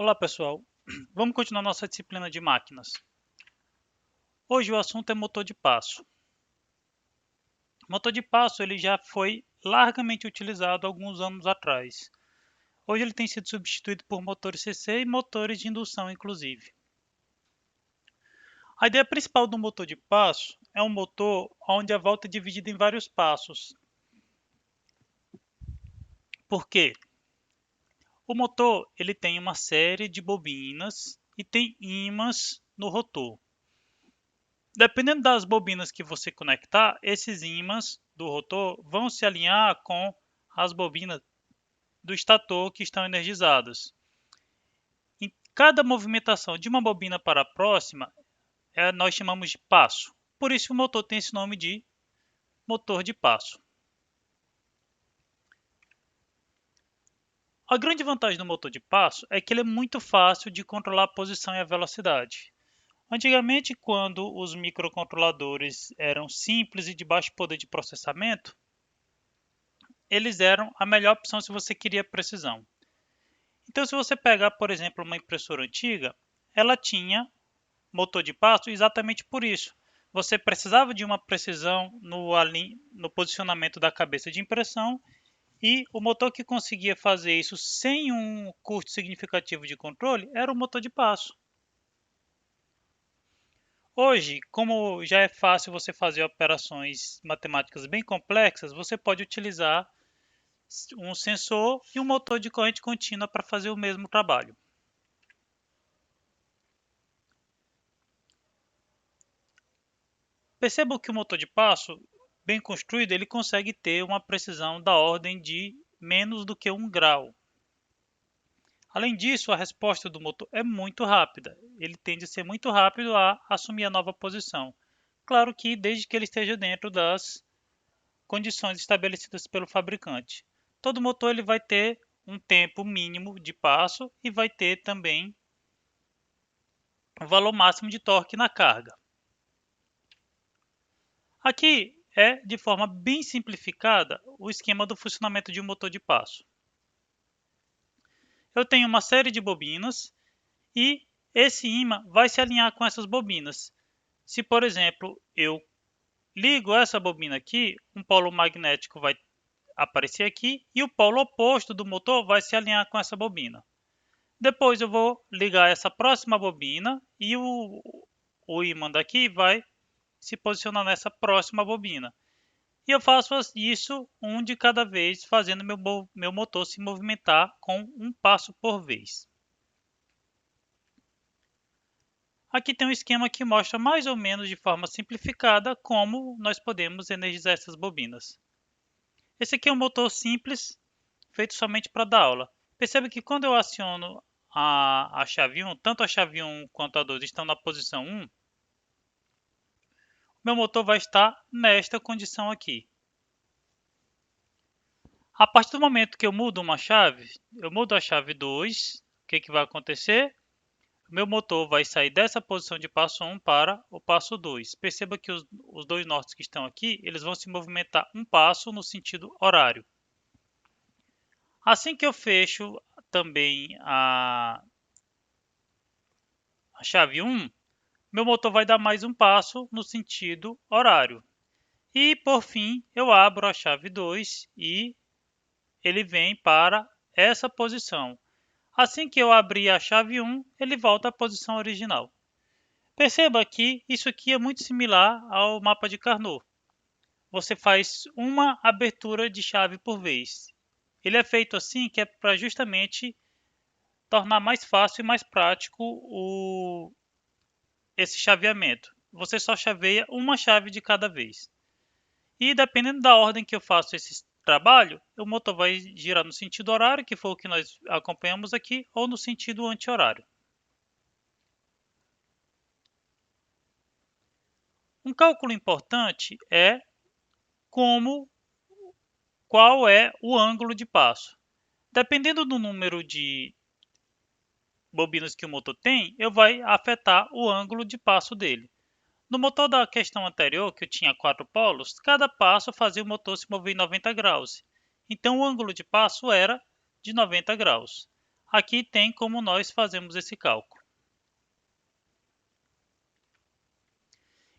Olá pessoal, vamos continuar nossa disciplina de máquinas. Hoje o assunto é motor de passo. O motor de passo ele já foi largamente utilizado alguns anos atrás. Hoje ele tem sido substituído por motores CC e motores de indução inclusive. A ideia principal do motor de passo é um motor onde a volta é dividida em vários passos. Por quê? O motor ele tem uma série de bobinas e tem ímãs no rotor. Dependendo das bobinas que você conectar, esses ímãs do rotor vão se alinhar com as bobinas do estator que estão energizadas. Em cada movimentação de uma bobina para a próxima, nós chamamos de passo. Por isso o motor tem esse nome de motor de passo. A grande vantagem do motor de passo é que ele é muito fácil de controlar a posição e a velocidade. Antigamente, quando os microcontroladores eram simples e de baixo poder de processamento, eles eram a melhor opção se você queria precisão. Então, se você pegar, por exemplo, uma impressora antiga, ela tinha motor de passo exatamente por isso. Você precisava de uma precisão no posicionamento da cabeça de impressão e o motor que conseguia fazer isso sem um custo significativo de controle era o motor de passo. Hoje, como já é fácil você fazer operações matemáticas bem complexas, você pode utilizar um sensor e um motor de corrente contínua para fazer o mesmo trabalho. Perceba que o motor de passo, bem construído, ele consegue ter uma precisão da ordem de menos do que 1 grau. Além disso, a resposta do motor é muito rápida. Ele tende a ser muito rápido a assumir a nova posição. Claro que desde que ele esteja dentro das condições estabelecidas pelo fabricante. Todo motor ele vai ter um tempo mínimo de passo e vai ter também o valor máximo de torque na carga. Aqui é, de forma bem simplificada, o esquema do funcionamento de um motor de passo. Eu tenho uma série de bobinas e esse ímã vai se alinhar com essas bobinas. Se, por exemplo, eu ligo essa bobina aqui, um polo magnético vai aparecer aqui e o polo oposto do motor vai se alinhar com essa bobina. Depois eu vou ligar essa próxima bobina e o ímã daqui vai se posicionar nessa próxima bobina. E eu faço isso um de cada vez, fazendo meu motor se movimentar com um passo por vez. Aqui tem um esquema que mostra mais ou menos de forma simplificada como nós podemos energizar essas bobinas. Esse aqui é um motor simples, feito somente para dar aula. Perceba que quando eu aciono a chave 1, tanto a chave 1 quanto a 2 estão na posição 1, meu motor vai estar nesta condição aqui. A partir do momento que eu mudo uma chave, eu mudo a chave 2, o que vai acontecer? O meu motor vai sair dessa posição de passo 1 para o passo 2. Perceba que os dois nortes que estão aqui, eles vão se movimentar um passo no sentido horário. Assim que eu fecho também a chave 1, meu motor vai dar mais um passo no sentido horário. E por fim, eu abro a chave 2 e ele vem para essa posição. Assim que eu abrir a chave 1, ele volta à posição original. Perceba que isso aqui é muito similar ao mapa de Carnot. Você faz uma abertura de chave por vez. Ele é feito assim que é para justamente tornar mais fácil e mais prático esse chaveamento. Você só chaveia uma chave de cada vez. E dependendo da ordem que eu faço esse trabalho, o motor vai girar no sentido horário, que foi o que nós acompanhamos aqui, ou no sentido anti-horário. Um cálculo importante é qual é o ângulo de passo. Dependendo do número de bobinas que o motor tem, vai afetar o ângulo de passo dele. No motor da questão anterior, que eu tinha 4 polos, cada passo fazia o motor se mover em 90 graus. Então o ângulo de passo era de 90 graus. aqui tem como nós fazemos esse cálculo.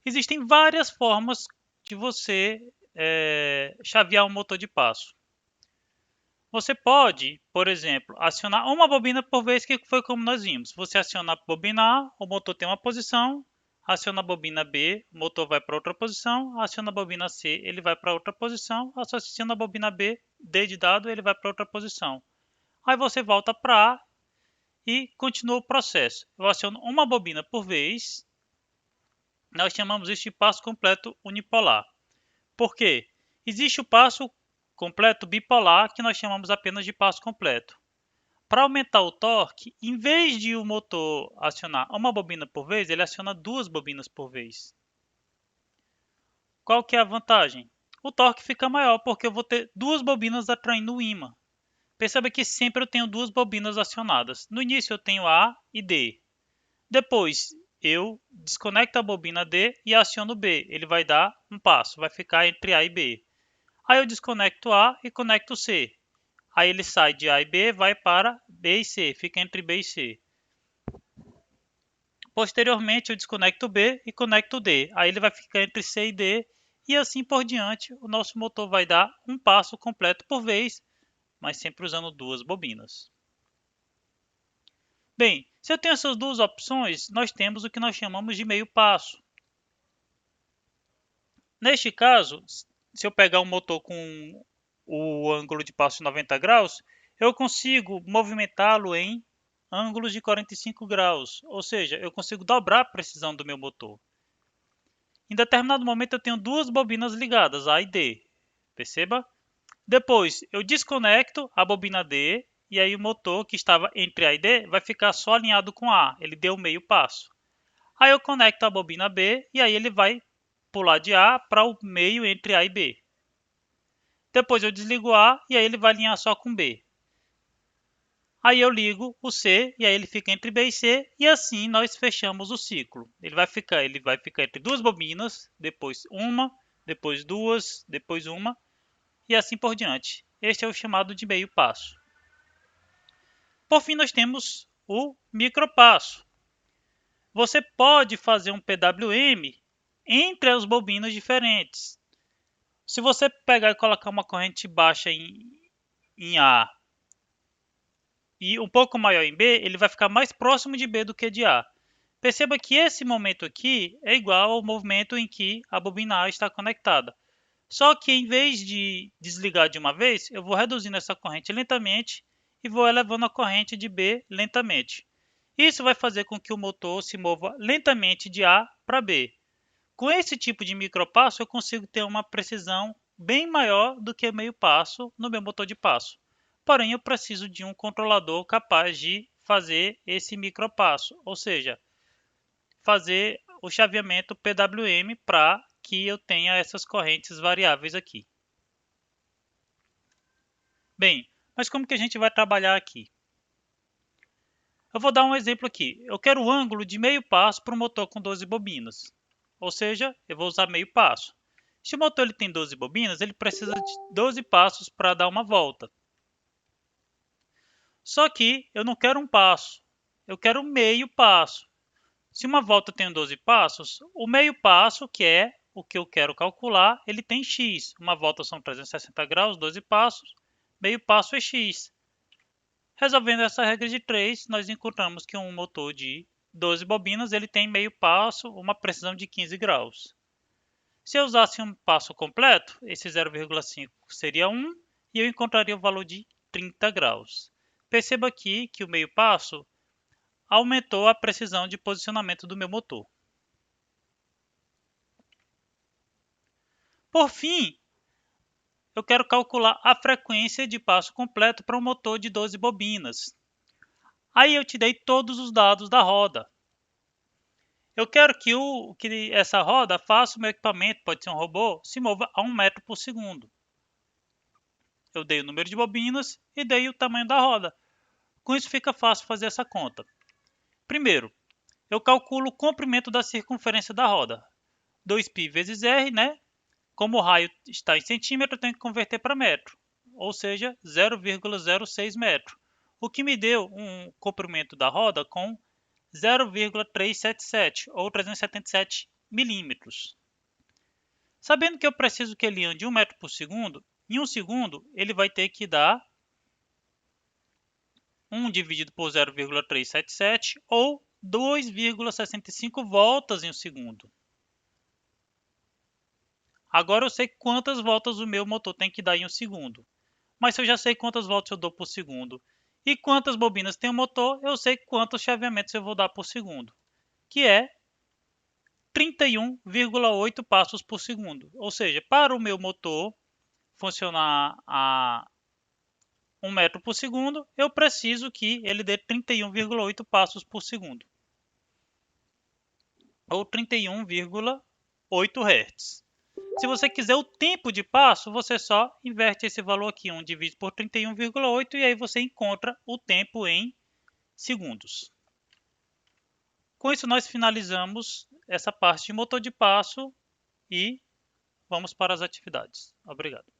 Existem várias formas de você chavear um motor de passo. Você pode, por exemplo, acionar uma bobina por vez, que foi como nós vimos. Você aciona a bobina A, o motor tem uma posição, aciona a bobina B, o motor vai para outra posição, aciona a bobina C, ele vai para outra posição, aciona a bobina B, D de dado, ele vai para outra posição. Aí você volta para A e continua o processo. Eu aciono uma bobina por vez. Nós chamamos isso de passo completo unipolar. Por quê? Existe o passo completo bipolar, que nós chamamos apenas de passo completo. Para aumentar o torque, em vez de o motor acionar uma bobina por vez, ele aciona duas bobinas por vez. Qual que é a vantagem? O torque fica maior, porque eu vou ter duas bobinas atraindo o ímã. Perceba que sempre eu tenho duas bobinas acionadas. No início eu tenho A e D. Depois eu desconecto a bobina D e aciono B. Ele vai dar um passo, vai ficar entre A e B. Aí eu desconecto A e conecto C. Aí ele sai de A e B, vai para B e C, fica entre B e C. Posteriormente eu desconecto B e conecto D. Aí ele vai ficar entre C e D e assim por diante. O nosso motor vai dar um passo completo por vez, mas sempre usando duas bobinas. Bem, se eu tenho essas duas opções, nós temos o que nós chamamos de meio passo. Neste caso, se eu pegar um motor com o ângulo de passo de 90 graus, eu consigo movimentá-lo em ângulos de 45 graus, ou seja, eu consigo dobrar a precisão do meu motor. Em determinado momento eu tenho duas bobinas ligadas, A e D, perceba? Depois eu desconecto a bobina D e aí o motor que estava entre A e D vai ficar só alinhado com A, ele deu meio passo. Aí eu conecto a bobina B e aí ele vai pular de A para o meio entre A e B. Depois eu desligo A e aí ele vai alinhar só com B. Aí eu ligo o C e aí ele fica entre B e C e assim nós fechamos o ciclo. Ele vai ficar entre duas bobinas, depois uma, depois duas, depois uma e assim por diante. Este é o chamado de meio passo. Por fim, nós temos o micropasso. Você pode fazer um PWM entre as bobinas diferentes. Se você pegar e colocar uma corrente baixa em A e um pouco maior em B, ele vai ficar mais próximo de B do que de A. Perceba que esse momento aqui é igual ao movimento em que a bobina A está conectada. Só que em vez de desligar de uma vez, eu vou reduzindo essa corrente lentamente e vou elevando a corrente de B lentamente. Isso vai fazer com que o motor se mova lentamente de A para B. Com esse tipo de micropasso, eu consigo ter uma precisão bem maior do que meio passo no meu motor de passo. Porém, eu preciso de um controlador capaz de fazer esse micropasso, ou seja, fazer o chaveamento PWM para que eu tenha essas correntes variáveis aqui. Bem, mas como que a gente vai trabalhar aqui? Eu vou dar um exemplo aqui. Eu quero o ângulo de meio passo para um motor com 12 bobinas. Ou seja, eu vou usar meio passo. Se o motor ele tem 12 bobinas, ele precisa de 12 passos para dar uma volta. Só que eu não quero um passo, eu quero meio passo. Se uma volta tem 12 passos, o meio passo, que é o que eu quero calcular, ele tem x. Uma volta são 360 graus, 12 passos, meio passo é x. Resolvendo essa regra de 3, nós encontramos que um motor de 12 bobinas ele tem meio passo, uma precisão de 15 graus. Se eu usasse um passo completo, esse 0,5 seria 1 e eu encontraria o valor de 30 graus. Perceba aqui que o meio passo aumentou a precisão de posicionamento do meu motor. Por fim, eu quero calcular a frequência de passo completo para um motor de 12 bobinas. Aí eu te dei todos os dados da roda. Eu quero que essa roda faça o meu equipamento, pode ser um robô, se mova a 1 metro por segundo. Eu dei o número de bobinas e dei o tamanho da roda. Com isso fica fácil fazer essa conta. Primeiro, eu calculo o comprimento da circunferência da roda. 2π vezes r, né? Como o raio está em centímetro, eu tenho que converter para metro, ou seja, 0,06 metro. o que me deu um comprimento da roda com 0,377 ou 377 milímetros. Sabendo que eu preciso que ele ande 1 metro por segundo, em 1 segundo ele vai ter que dar 1 dividido por 0,377 ou 2,65 voltas em 1 segundo. Agora eu sei quantas voltas o meu motor tem que dar em 1 segundo. Mas se eu já sei quantas voltas eu dou por segundo e quantas bobinas tem o motor, eu sei quantos chaveamentos eu vou dar por segundo, que é 31,8 passos por segundo. Ou seja, para o meu motor funcionar a 1 metro por segundo, eu preciso que ele dê 31,8 passos por segundo, ou 31,8 Hz. Se você quiser o tempo de passo, você só inverte esse valor aqui, 1 divide por 31,8, e aí você encontra o tempo em segundos. Com isso, nós finalizamos essa parte de motor de passo e vamos para as atividades. Obrigado.